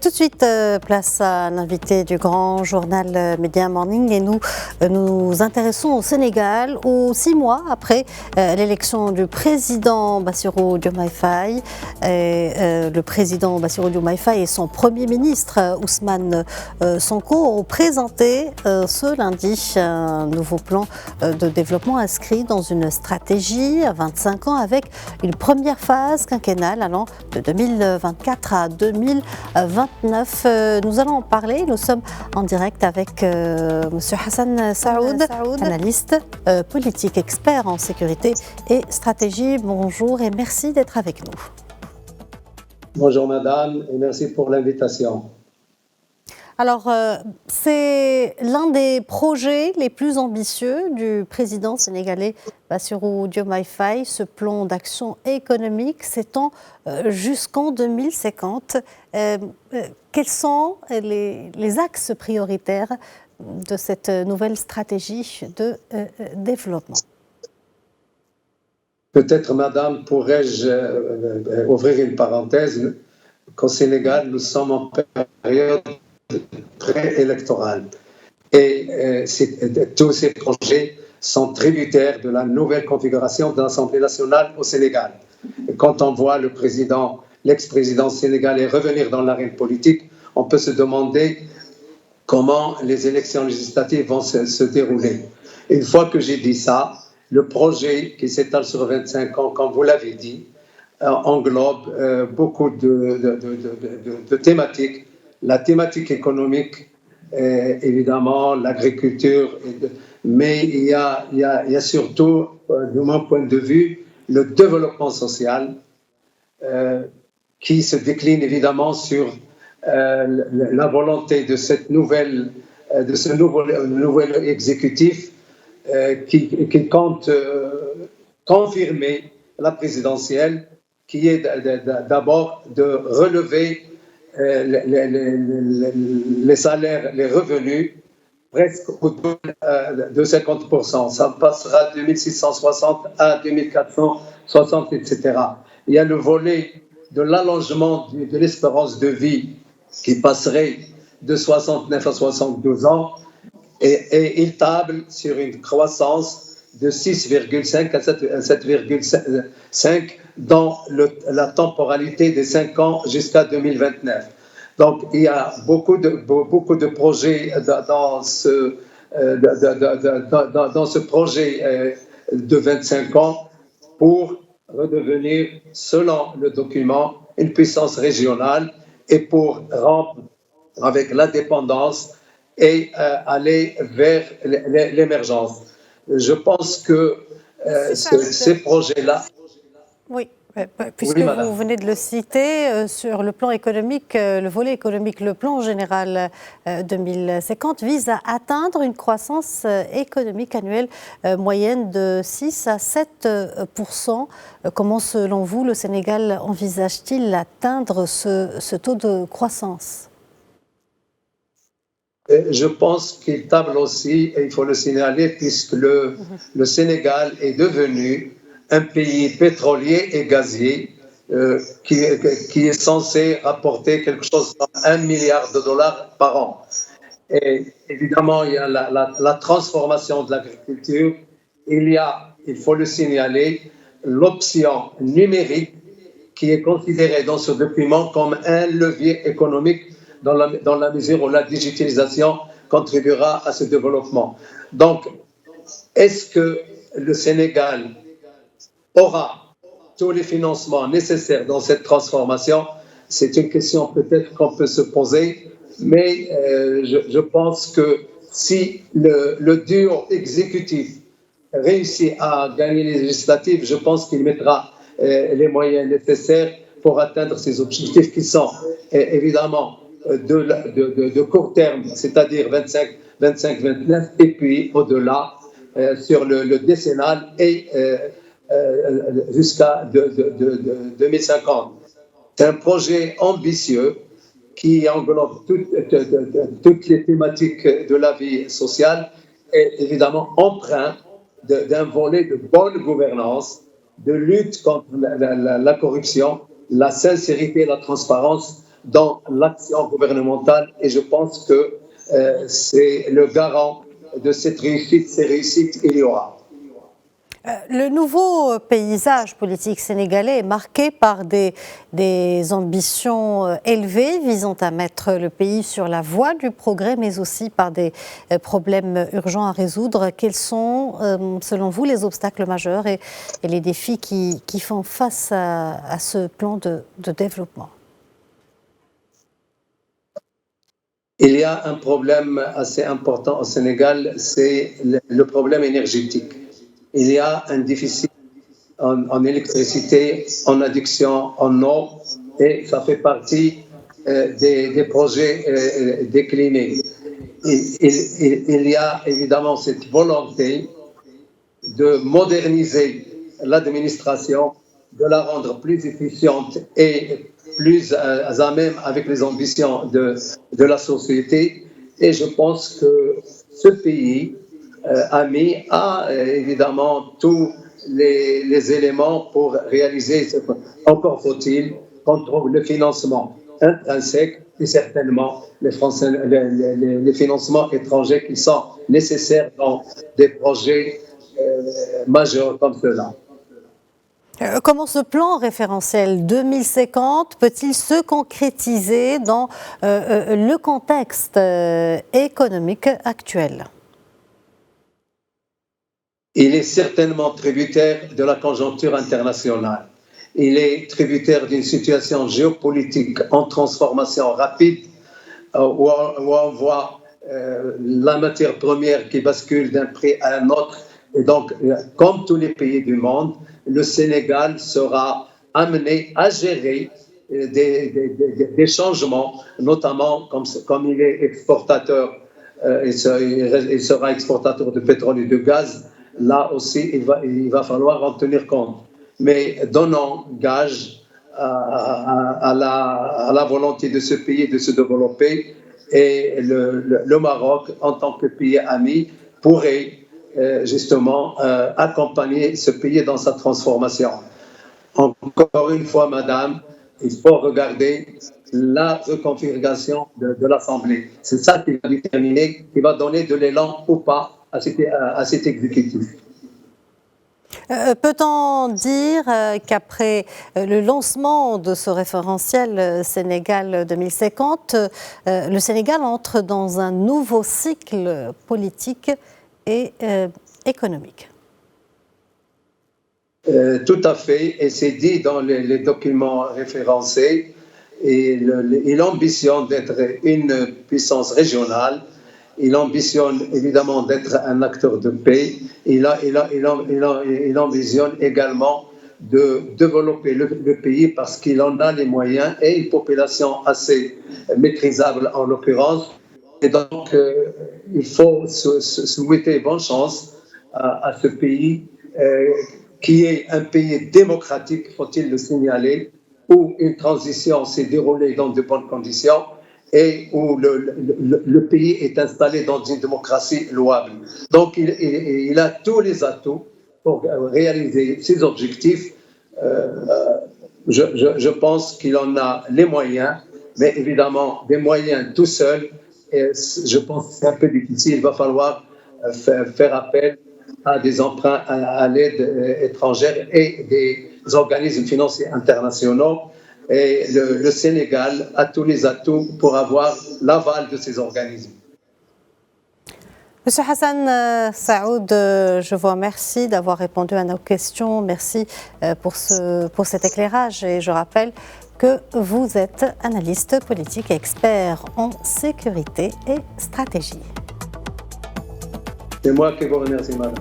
tout de suite, place à l'invité du grand journal Média Morning et nous nous intéressons au Sénégal, où 6 mois après l'élection du président Bassirou Diomaye Faye. Le président Bassirou Diomaye Faye et son premier ministre Ousmane Sonko ont présenté ce lundi un nouveau plan de développement inscrit dans une stratégie à 25 ans avec une première phase quinquennale allant de 2024 à 2029. Nous allons en parler. Nous sommes en direct avec M. Hassan Saoud, analyste politique, expert en sécurité et stratégie. Bonjour et merci d'être avec nous. Bonjour madame et merci pour l'invitation. Alors, c'est l'un des projets les plus ambitieux du président sénégalais Bassirou Diomaye Faye. Ce plan d'action économique s'étend jusqu'en 2050. Quels sont les axes prioritaires de cette nouvelle stratégie de développement ? Peut-être, madame, pourrais-je ouvrir une parenthèse qu'au Sénégal, nous sommes en période préélectorale. Et tous ces projets sont tributaires de la nouvelle configuration de l'Assemblée nationale au Sénégal. Et quand on voit l'ex-président sénégalais revenir dans l'arène politique, on peut se demander comment les élections législatives vont se dérouler. Une fois que j'ai dit ça, le projet qui s'étale sur 25 ans, comme vous l'avez dit, englobe beaucoup de thématiques. La thématique économique, évidemment, l'agriculture, mais il y a surtout, de mon point de vue, le développement social qui se décline évidemment sur la volonté de ce nouvel exécutif qui compte confirmer la présidentielle, qui est d'abord de relever les salaires, les revenus, presque de 50%. Ça passera de 2660 à 2460, etc. Il y a le volet de l'allongement de l'espérance de vie qui passerait de 69 à 72 ans et il table sur une croissance de 6,5 à 7,5 dans la temporalité des 5 ans jusqu'à 2029. Donc, il y a beaucoup de projets dans ce projet de 25 ans pour redevenir, selon le document, une puissance régionale et pour rompre avec l'indépendance et aller vers l'émergence. Je pense que ces projets-là... Oui, puisque vous venez de le citer, sur le plan économique, le volet économique, le plan général 2050 vise à atteindre une croissance économique annuelle moyenne de 6 à 7%. Comment, selon vous, le Sénégal envisage-t-il d'atteindre ce taux de croissance ? Je pense qu'il table aussi, et il faut le signaler, puisque le Sénégal est devenu un pays pétrolier et gazier qui est censé rapporter quelque chose comme $1 milliard par an. Et évidemment, il y a la transformation de l'agriculture. Il faut le signaler, l'option numérique qui est considérée dans ce document comme un levier économique dans la mesure où la digitalisation contribuera à ce développement. Donc, est-ce que le Sénégal aura tous les financements nécessaires dans cette transformation? C'est une question peut-être qu'on peut se poser, mais je pense que si le duo exécutif réussit à gagner les législatives, je pense qu'il mettra les moyens nécessaires pour atteindre ces objectifs qui sont évidemment de court terme, c'est-à-dire 25-29, et puis au-delà sur le décennal et jusqu'à 2050. C'est un projet ambitieux qui englobe toutes les thématiques de la vie sociale et évidemment empreint d'un volet de bonne gouvernance, de lutte contre la corruption, la sincérité et la transparence dans l'action gouvernementale et je pense que c'est le garant de cette réussite. Ces réussites, il y aura. Le nouveau paysage politique sénégalais est marqué par des ambitions élevées visant à mettre le pays sur la voie du progrès, mais aussi par des problèmes urgents à résoudre. Quels sont, selon vous, les obstacles majeurs et les défis qui font face à ce plan de développement? Il y a un problème assez important au Sénégal, c'est le problème énergétique. Il y a un déficit en électricité, en adduction, en eau, et ça fait partie des projets déclinés. Il y a évidemment cette volonté de moderniser l'administration, de la rendre plus efficiente et plus à même avec les ambitions de la société. Et je pense que ce pays a évidemment tous les éléments pour réaliser ce encore faut-il qu'on trouve le financement intrinsèque et certainement les financements étrangers qui sont nécessaires dans des projets majeurs comme ceux-là. Comment ce plan référentiel 2050 peut-il se concrétiser dans le contexte économique actuel? Il est certainement tributaire de la conjoncture internationale. Il est tributaire d'une situation géopolitique en transformation rapide où on voit la matière première qui bascule d'un prix à un autre. Et donc, comme tous les pays du monde, le Sénégal sera amené à gérer des changements, notamment comme il est exportateur, il sera exportateur de pétrole et de gaz. Là aussi, il va falloir en tenir compte. Mais donnons gage à la volonté de ce pays de se développer et le Maroc, en tant que pays ami, pourrait justement accompagner ce pays dans sa transformation. Encore une fois, madame, il faut regarder la reconfiguration de l'Assemblée. C'est ça qui va déterminer, qui va donner de l'élan ou pas à cet exécutif. Peut-on dire qu'après le lancement de ce référentiel Sénégal 2050, le Sénégal entre dans un nouveau cycle politique et économique? Tout à fait, et c'est dit dans les documents référencés, et il ambitionne d'être une puissance régionale. Il ambitionne évidemment d'être un acteur de paix. Il ambitionne également de développer le pays parce qu'il en a les moyens et une population assez maîtrisable en l'occurrence. Et donc, il faut souhaiter bonne chance à ce pays qui est un pays démocratique, faut-il le signaler, où une transition s'est déroulée dans de bonnes conditions et où le pays est installé dans une démocratie louable. Donc, il a tous les atouts pour réaliser ses objectifs. Je pense qu'il en a les moyens, mais évidemment, des moyens tout seul, et je pense que c'est un peu difficile. Il va falloir faire appel à des emprunts à l'aide étrangère et des organismes financiers internationaux. Et le Sénégal a tous les atouts pour avoir l'aval de ces organismes. Monsieur Hassan Saoud, je vous remercie d'avoir répondu à nos questions. Merci pour cet éclairage. Et je rappelle que vous êtes analyste politique et expert en sécurité et stratégie. C'est moi qui vous remercie, madame.